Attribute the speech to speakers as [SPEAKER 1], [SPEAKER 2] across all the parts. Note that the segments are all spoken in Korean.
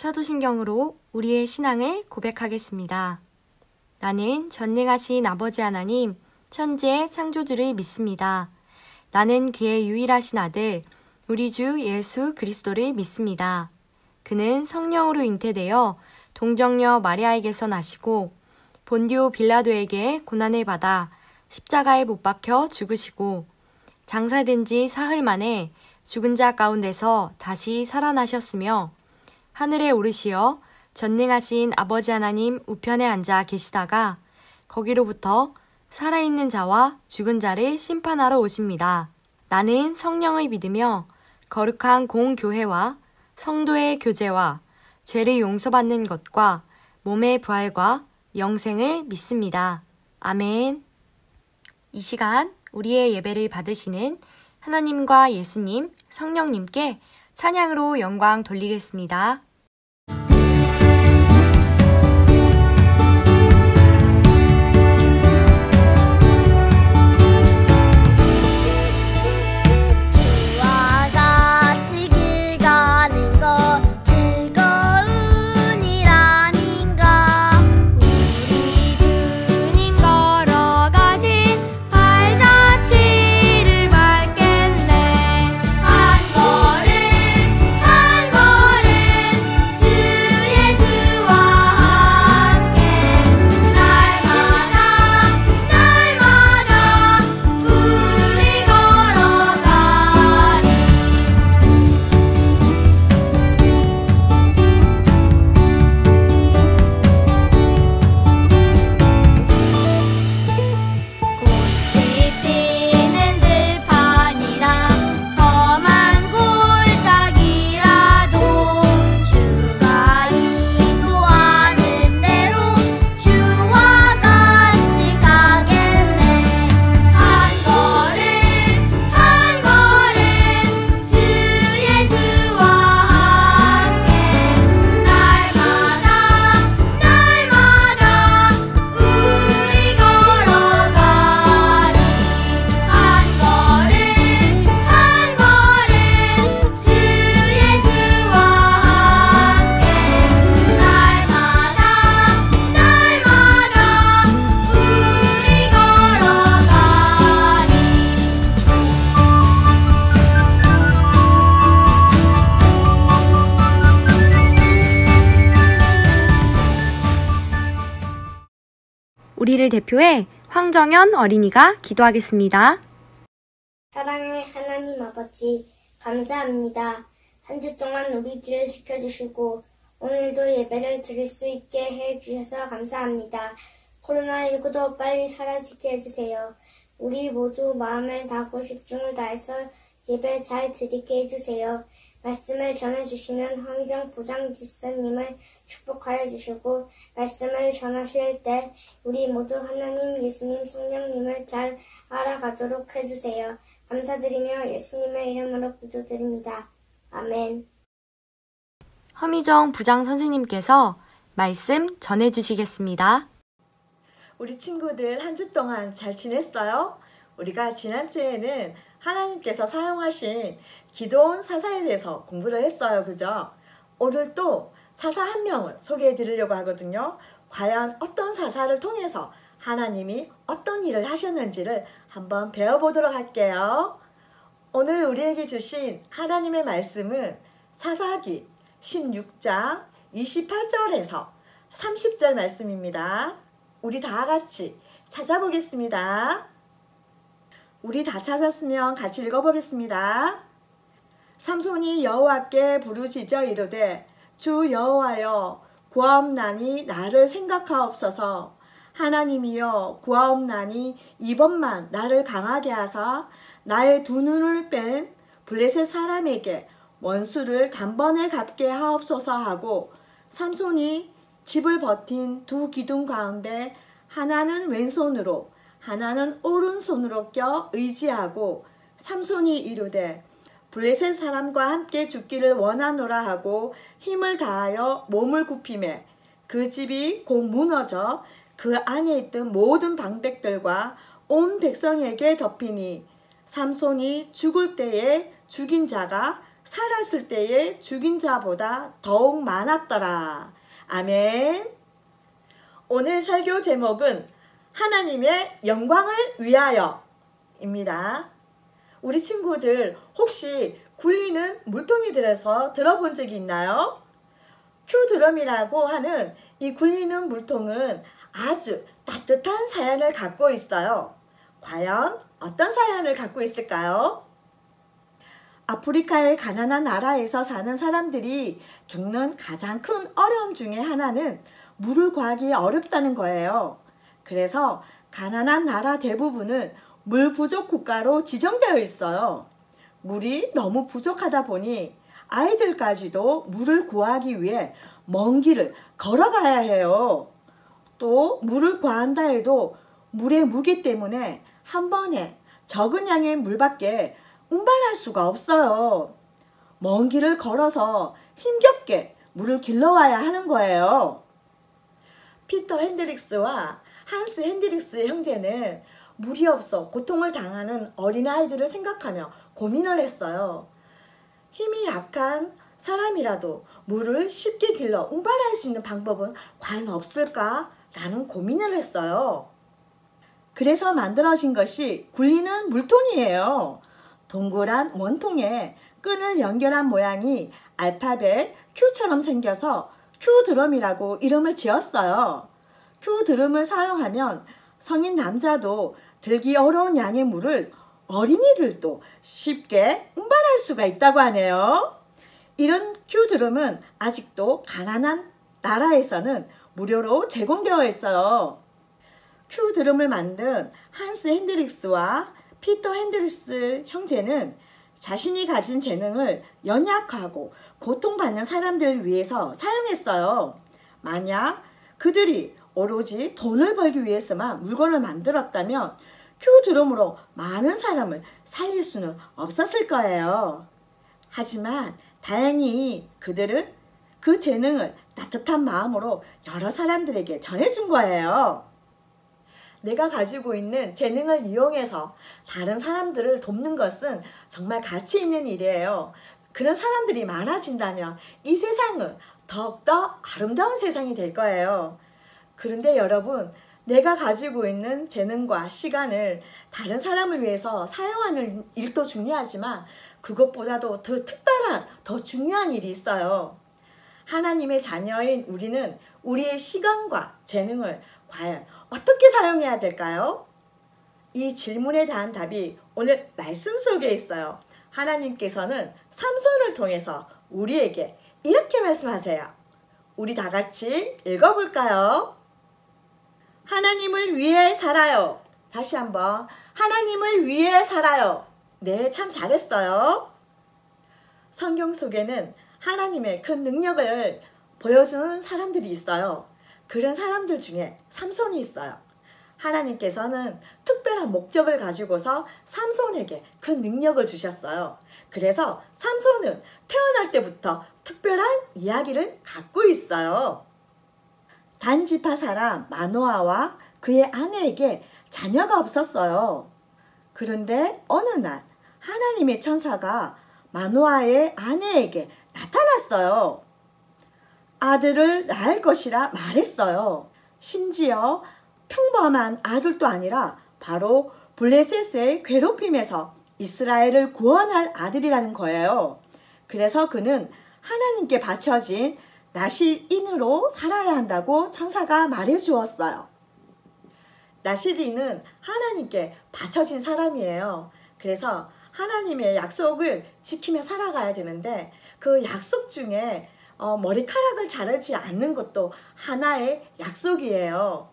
[SPEAKER 1] 사도신경으로 우리의 신앙을 고백하겠습니다. 나는 전능하신 아버지 하나님, 천지의 창조주를 믿습니다. 나는 그의 유일하신 아들, 우리 주 예수 그리스도를 믿습니다. 그는 성령으로 잉태되어 동정녀 마리아에게서 나시고 본디오 빌라도에게 고난을 받아 십자가에 못 박혀 죽으시고 장사된 지 사흘 만에 죽은 자 가운데서 다시 살아나셨으며 하늘에 오르시어 전능하신 아버지 하나님 우편에 앉아 계시다가 거기로부터 살아있는 자와 죽은 자를 심판하러 오십니다. 나는 성령을 믿으며 거룩한 공교회와 성도의 교제와 죄를 용서받는 것과 몸의 부활과 영생을 믿습니다. 아멘. 이 시간 우리의 예배를 받으시는 하나님과 예수님, 성령님께 찬양으로 영광 돌리겠습니다. 우리를 대표해 황정연 어린이가 기도하겠습니다.
[SPEAKER 2] 사랑의 하나님 아버지, 감사합니다. 한 주 동안 우리들을 지켜주시고 오늘도 예배를 드릴 수 있게 해주셔서 감사합니다. 코로나19도 빨리 사라지게 해주세요. 우리 모두 마음을 다하고 집중을 다해서 예배 잘 드리게 해주세요. 말씀을 전해주시는 황희정 부장지사님을 축복하여 주시고 말씀을 전하실 때 우리 모두 하나님, 예수님, 성령님을 잘 알아가도록 해주세요. 감사드리며 예수님의 이름으로 기도드립니다. 아멘.
[SPEAKER 1] 허미정 부장 선생님께서 말씀 전해주시겠습니다.
[SPEAKER 3] 우리 친구들 한 주 동안 잘 지냈어요? 우리가 지난주에는 하나님께서 사용하신 기도원 사사에 대해서 공부를 했어요. 그죠? 오늘 또 사사 한 명을 소개해 드리려고 하거든요. 과연 어떤 사사를 통해서 하나님이 어떤 일을 하셨는지를 한번 배워보도록 할게요. 오늘 우리에게 주신 하나님의 말씀은 사사기 16장 28절에서 30절 말씀입니다. 우리 다 같이 찾아보겠습니다. 우리 다 찾았으면 같이 읽어보겠습니다. 삼손이 여호와께 부르짖어 이르되 주 여호와여 구하옵나니 나를 생각하옵소서. 하나님이여 구하옵나니 이번만 나를 강하게 하사 나의 두 눈을 뺀 블레셋 사람에게 원수를 단번에 갚게 하옵소서 하고 삼손이 집을 버틴 두 기둥 가운데 하나는 왼손으로 하나는 오른손으로 껴 의지하고 삼손이 이르되 블레셋 사람과 함께 죽기를 원하노라 하고 힘을 다하여 몸을 굽히매 그 집이 곧 무너져 그 안에 있던 모든 방백들과 온 백성에게 덮이니 삼손이 죽을 때에 죽인 자가 살았을 때에 죽인 자보다 더욱 많았더라. 아멘. 오늘 설교 제목은 하나님의 영광을 위하여 입니다. 우리 친구들 혹시 굴리는 물통이들에서 들어본 적이 있나요? 큐드럼이라고 하는 이 굴리는 물통은 아주 따뜻한 사연을 갖고 있어요. 과연 어떤 사연을 갖고 있을까요? 아프리카의 가난한 나라에서 사는 사람들이 겪는 가장 큰 어려움 중에 하나는 물을 구하기 어렵다는 거예요. 그래서 가난한 나라 대부분은 물 부족 국가로 지정되어 있어요. 물이 너무 부족하다 보니 아이들까지도 물을 구하기 위해 먼 길을 걸어가야 해요. 또 물을 구한다 해도 물의 무게 때문에 한 번에 적은 양의 물밖에 운반할 수가 없어요. 먼 길을 걸어서 힘겹게 물을 길러와야 하는 거예요. 피터 핸드릭스와 한스 핸드릭스 형제는 물이 없어 고통을 당하는 어린아이들을 생각하며 고민을 했어요. 힘이 약한 사람이라도 물을 쉽게 길러 운반할 수 있는 방법은 과연 없을까? 라는 고민을 했어요. 그래서 만들어진 것이 굴리는 물통이에요. 동그란 원통에 끈을 연결한 모양이 알파벳 Q처럼 생겨서 큐드럼이라고 이름을 지었어요. 큐드럼을 사용하면 성인 남자도 들기 어려운 양의 물을 어린이들도 쉽게 운반할 수가 있다고 하네요. 이런 큐드럼은 아직도 가난한 나라에서는 무료로 제공되어 있어요. 큐드럼을 만든 한스 핸드릭스와 피터 핸드릭스 형제는 자신이 가진 재능을 연약하고 고통받는 사람들을 위해서 사용했어요. 만약 그들이 오로지 돈을 벌기 위해서만 물건을 만들었다면 큐드럼으로 많은 사람을 살릴 수는 없었을 거예요. 하지만 다행히 그들은 그 재능을 따뜻한 마음으로 여러 사람들에게 전해준 거예요. 내가 가지고 있는 재능을 이용해서 다른 사람들을 돕는 것은 정말 가치 있는 일이에요. 그런 사람들이 많아진다면 이 세상은 더욱더 아름다운 세상이 될 거예요. 그런데 여러분, 내가 가지고 있는 재능과 시간을 다른 사람을 위해서 사용하는 일도 중요하지만 그것보다도 더 특별한, 더 중요한 일이 있어요. 하나님의 자녀인 우리는 우리의 시간과 재능을 과연 어떻게 사용해야 될까요? 이 질문에 대한 답이 오늘 말씀 속에 있어요. 하나님께서는 삼손을 통해서 우리에게 이렇게 말씀하세요. 우리 다 같이 읽어볼까요? 하나님을 위해 살아요. 다시 한번 하나님을 위해 살아요. 네, 참 잘했어요. 성경 속에는 하나님의 그 능력을 보여준 사람들이 있어요. 그런 사람들 중에 삼손이 있어요. 하나님께서는 특별한 목적을 가지고서 삼손에게 그 능력을 주셨어요. 그래서 삼손은 태어날 때부터 특별한 이야기를 갖고 있어요. 단지파 사람 마노아와 그의 아내에게 자녀가 없었어요. 그런데 어느 날 하나님의 천사가 마노아의 아내에게 나타났어요. 아들을 낳을 것이라 말했어요. 심지어 평범한 아들도 아니라 바로 블레셋의 괴롭힘에서 이스라엘을 구원할 아들이라는 거예요. 그래서 그는 하나님께 바쳐진 나시인으로 살아야 한다고 천사가 말해 주었어요. 나시인은 하나님께 바쳐진 사람이에요. 그래서 하나님의 약속을 지키며 살아가야 되는데 그 약속 중에 머리카락을 자르지 않는 것도 하나의 약속이에요.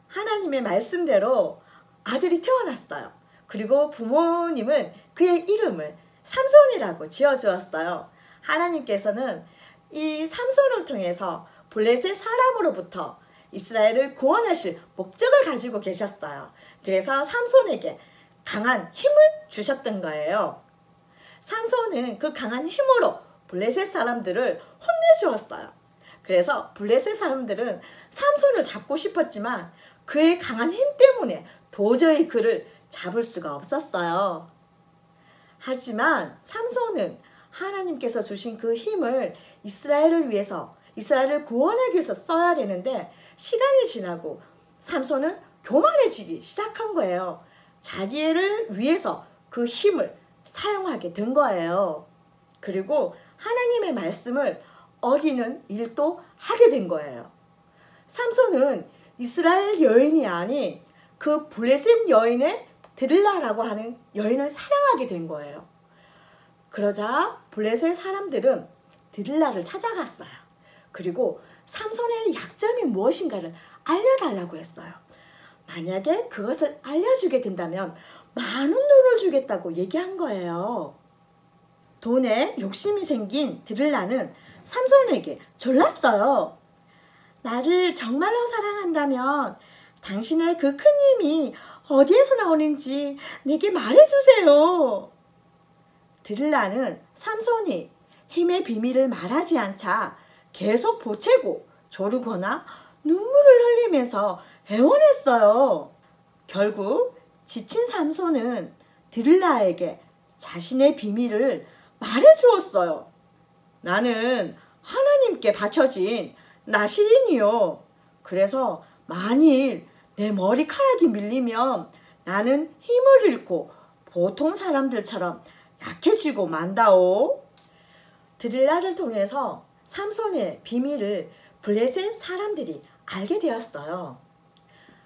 [SPEAKER 3] 하나님의 말씀대로 아들이 태어났어요. 그리고 부모님은 그의 이름을 삼손이라고 지어주었어요. 하나님께서는 이 삼손을 통해서 블레셋 사람으로부터 이스라엘을 구원하실 목적을 가지고 계셨어요. 그래서 삼손에게 강한 힘을 주셨던 거예요. 삼손은 그 강한 힘으로 블레셋 사람들을 혼내주었어요. 그래서 블레셋 사람들은 삼손을 잡고 싶었지만 그의 강한 힘 때문에 도저히 그를 잡을 수가 없었어요. 하지만 삼손은 하나님께서 주신 그 힘을 이스라엘을 위해서, 이스라엘을 구원하기 위해서 써야 되는데 시간이 지나고 삼손은 교만해지기 시작한 거예요. 자기를 위해서 그 힘을 사용하게 된 거예요. 그리고 하나님의 말씀을 어기는 일도 하게 된 거예요. 삼손은 이스라엘 여인이 아닌 그 블레셋 여인의 드릴라라고 하는 여인을 사랑하게 된 거예요. 그러자 블레셋 사람들은 드릴라를 찾아갔어요. 그리고 삼손의 약점이 무엇인가를 알려달라고 했어요. 만약에 그것을 알려주게 된다면 많은 돈을 주겠다고 얘기한 거예요. 돈에 욕심이 생긴 드릴라는 삼손에게 졸랐어요. 나를 정말로 사랑한다면 당신의 그 큰 힘이 어디에서 나오는지 내게 말해주세요. 드릴라는 삼손이 힘의 비밀을 말하지 않자 계속 보채고 조르거나 눈물을 흘리면서 애원했어요. 결국 지친 삼손은 드릴라에게 자신의 비밀을 말해주었어요. 나는 하나님께 바쳐진 나시린이요. 그래서 만일 내 머리카락이 밀리면 나는 힘을 잃고 보통 사람들처럼 약해지고 만다오. 드릴라를 통해서 삼손의 비밀을 블레셋 사람들이 알게 되었어요.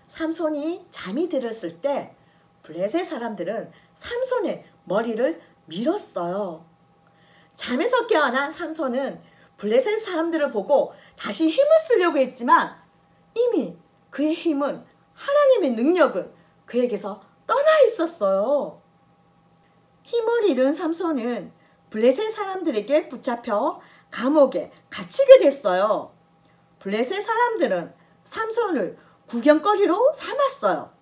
[SPEAKER 3] 삼손이 잠이 들었을 때 블레셋 사람들은 삼손의 머리를 밀었어요. 잠에서 깨어난 삼손은 블레셋 사람들을 보고 다시 힘을 쓰려고 했지만 이미 그의 힘은, 하나님의 능력은 그에게서 떠나 있었어요. 힘을 잃은 삼손은 블레셋 사람들에게 붙잡혀 감옥에 갇히게 됐어요. 블레셋 사람들은 삼손을 구경거리로 삼았어요.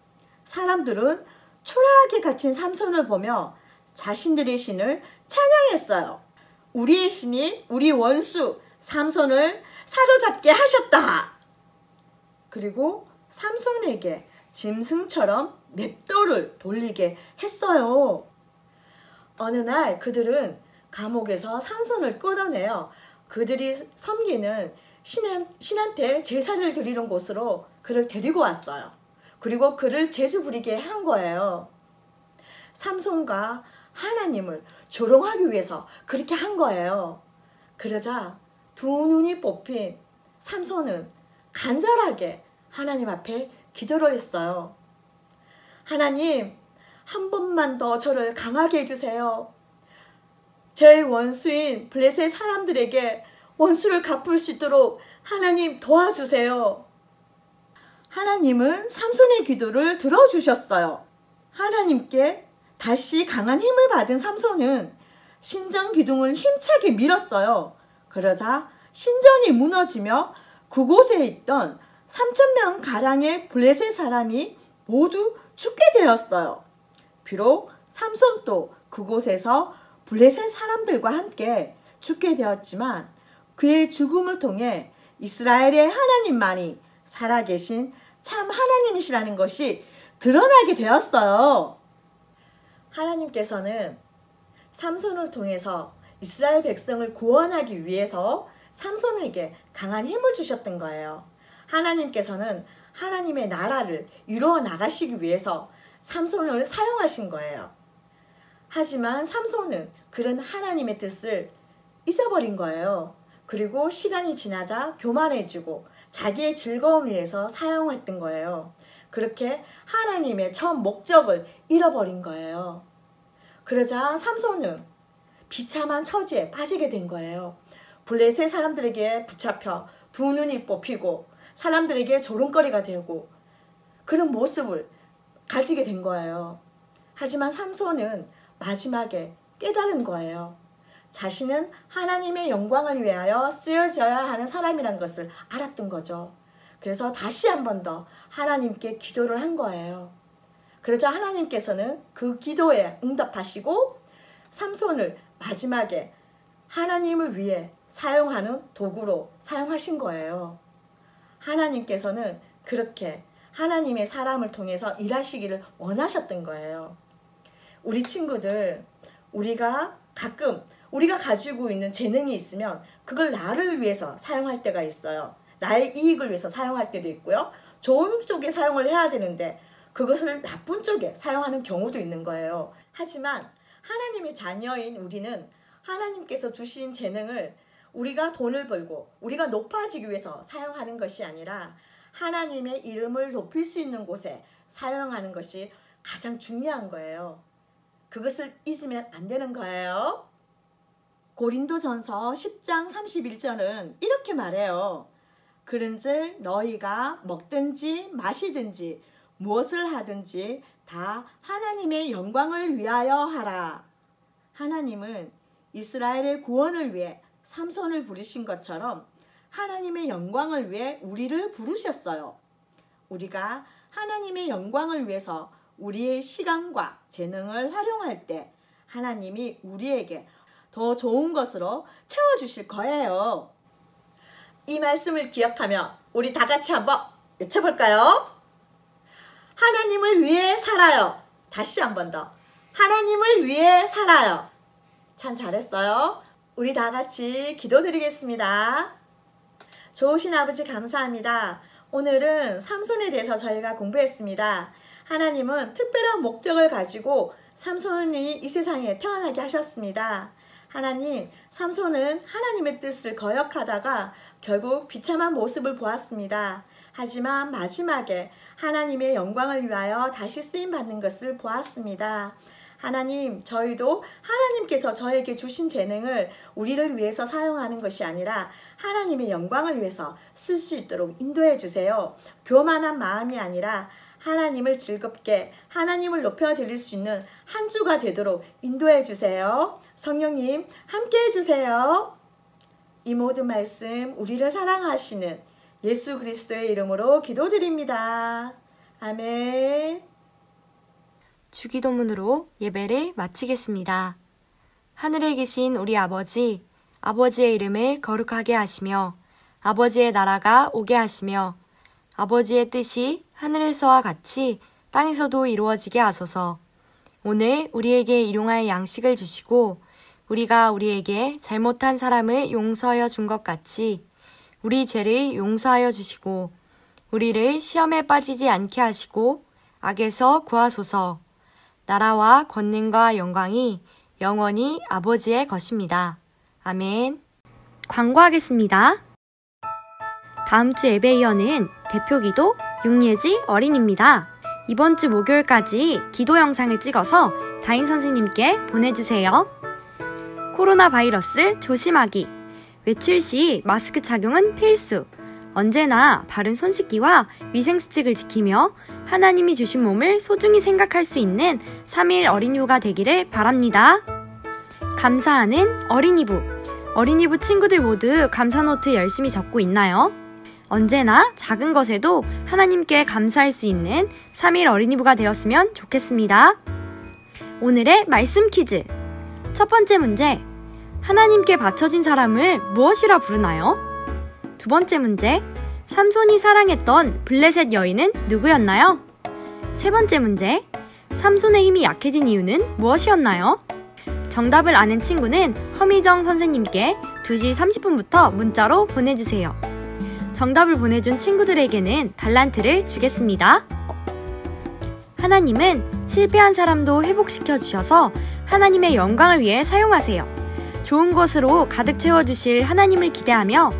[SPEAKER 3] 사람들은 초라하게 갇힌 삼손을 보며 자신들의 신을 찬양했어요. 우리의 신이 우리 원수 삼손을 사로잡게 하셨다. 그리고 삼손에게 짐승처럼 맷돌을 돌리게 했어요. 어느 날 그들은 감옥에서 삼손을 끌어내어 그들이 섬기는 신한테 제사를 드리는 곳으로 그를 데리고 왔어요. 그리고 그를 제주 부리게 한 거예요. 삼손과 하나님을 조롱하기 위해서 그렇게 한 거예요. 그러자 두 눈이 뽑힌 삼손은 간절하게 하나님 앞에 기도를 했어요. 하나님, 한 번만 더 저를 강하게 해주세요. 제 원수인 블레셋 사람들에게 원수를 갚을 수 있도록 하나님 도와주세요. 하나님은 삼손의 기도를 들어주셨어요. 하나님께 다시 강한 힘을 받은 삼손은 신전 기둥을 힘차게 밀었어요. 그러자 신전이 무너지며 그곳에 있던 3,000명 가량의 블레셋 사람이 모두 죽게 되었어요. 비록 삼손도 그곳에서 블레셋 사람들과 함께 죽게 되었지만 그의 죽음을 통해 이스라엘의 하나님만이 살아계신 참 하나님이시라는 것이 드러나게 되었어요. 하나님께서는 삼손을 통해서 이스라엘 백성을 구원하기 위해서 삼손에게 강한 힘을 주셨던 거예요. 하나님께서는 하나님의 나라를 이루어 나가시기 위해서 삼손을 사용하신 거예요. 하지만 삼손은 그런 하나님의 뜻을 잊어버린 거예요. 그리고 시간이 지나자 교만해지고 자기의 즐거움을 위해서 사용했던 거예요. 그렇게 하나님의 첫 목적을 잃어버린 거예요. 그러자 삼손은 비참한 처지에 빠지게 된 거예요. 블레셋 사람들에게 붙잡혀 두 눈이 뽑히고 사람들에게 조롱거리가 되고 그런 모습을 가지게 된 거예요. 하지만 삼손은 마지막에 깨달은 거예요. 자신은 하나님의 영광을 위하여 쓰여져야 하는 사람이란 것을 알았던 거죠. 그래서 다시 한 번 더 하나님께 기도를 한 거예요. 그러자 하나님께서는 그 기도에 응답하시고 삼손을 마지막에 하나님을 위해 사용하는 도구로 사용하신 거예요. 하나님께서는 그렇게 하나님의 사람을 통해서 일하시기를 원하셨던 거예요. 우리 친구들, 우리가 가끔 우리가 가지고 있는 재능이 있으면 그걸 나를 위해서 사용할 때가 있어요. 나의 이익을 위해서 사용할 때도 있고요. 좋은 쪽에 사용을 해야 되는데 그것을 나쁜 쪽에 사용하는 경우도 있는 거예요. 하지만 하나님의 자녀인 우리는 하나님께서 주신 재능을 우리가 돈을 벌고 우리가 높아지기 위해서 사용하는 것이 아니라 하나님의 이름을 높일 수 있는 곳에 사용하는 것이 가장 중요한 거예요. 그것을 잊으면 안 되는 거예요. 고린도전서 10장 31절은 이렇게 말해요. 그런즉 너희가 먹든지 마시든지 무엇을 하든지 다 하나님의 영광을 위하여 하라. 하나님은 이스라엘의 구원을 위해 삼손을 부르신 것처럼 하나님의 영광을 위해 우리를 부르셨어요. 우리가 하나님의 영광을 위해서 우리의 시간과 재능을 활용할 때 하나님이 우리에게 더 좋은 것으로 채워주실 거예요. 이 말씀을 기억하며 우리 다 같이 한번 외쳐볼까요? 하나님을 위해 살아요. 다시 한 번 더. 하나님을 위해 살아요. 참 잘했어요. 우리 다 같이 기도드리겠습니다. 좋으신 아버지 감사합니다. 오늘은 삼손에 대해서 저희가 공부했습니다. 하나님은 특별한 목적을 가지고 삼손이 이 세상에 태어나게 하셨습니다. 하나님, 삼손은 하나님의 뜻을 거역하다가 결국 비참한 모습을 보았습니다. 하지만 마지막에 하나님의 영광을 위하여 다시 쓰임받는 것을 보았습니다. 하나님, 저희도 하나님께서 저에게 주신 재능을 우리를 위해서 사용하는 것이 아니라 하나님의 영광을 위해서 쓸 수 있도록 인도해 주세요. 교만한 마음이 아니라 하나님을 즐겁게 하나님을 높여드릴 수 있는 한 주가 되도록 인도해 주세요. 성령님 함께 해주세요. 이 모든 말씀 우리를 사랑하시는 예수 그리스도의 이름으로 기도드립니다. 아멘.
[SPEAKER 1] 주기도문으로 예배를 마치겠습니다. 하늘에 계신 우리 아버지, 아버지의 이름을 거룩하게 하시며 아버지의 나라가 오게 하시며 아버지의 뜻이 하늘에서와 같이 땅에서도 이루어지게 하소서. 오늘 우리에게 일용할 양식을 주시고 우리가 우리에게 잘못한 사람을 용서하여 준 것 같이 우리 죄를 용서하여 주시고 우리를 시험에 빠지지 않게 하시고 악에서 구하소서. 나라와 권능과 영광이 영원히 아버지의 것입니다. 아멘. 광고하겠습니다. 다음 주 예배위원은 대표기도 윤예지 어린입니다. 이번 주 목요일까지 기도 영상을 찍어서 자인 선생님께 보내주세요. 코로나 바이러스 조심하기. 외출 시 마스크 착용은 필수. 언제나 바른 손 씻기와 위생수칙을 지키며 하나님이 주신 몸을 소중히 생각할 수 있는 3일 어린이부가 되기를 바랍니다. 감사하는 어린이부. 어린이부 친구들 모두 감사노트 열심히 적고 있나요? 언제나 작은 것에도 하나님께 감사할 수 있는 3일 어린이부가 되었으면 좋겠습니다. 오늘의 말씀 퀴즈. 첫 번째 문제. 하나님께 바쳐진 사람을 무엇이라 부르나요? 두 번째 문제. 삼손이 사랑했던 블레셋 여인은 누구였나요? 세 번째 문제. 삼손의 힘이 약해진 이유는 무엇이었나요? 정답을 아는 친구는 허미정 선생님께 2시 30분부터 문자로 보내주세요. 정답을 보내준 친구들에게는 달란트를 주겠습니다. 하나님은 실패한 사람도 회복시켜 주셔서 하나님의 영광을 위해 사용하세요. 좋은 것으로 가득 채워주실 하나님을 기대하며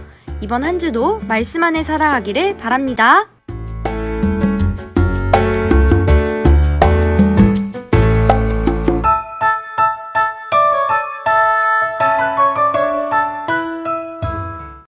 [SPEAKER 1] 이번 한 주도 말씀 안에 살아가기를 바랍니다.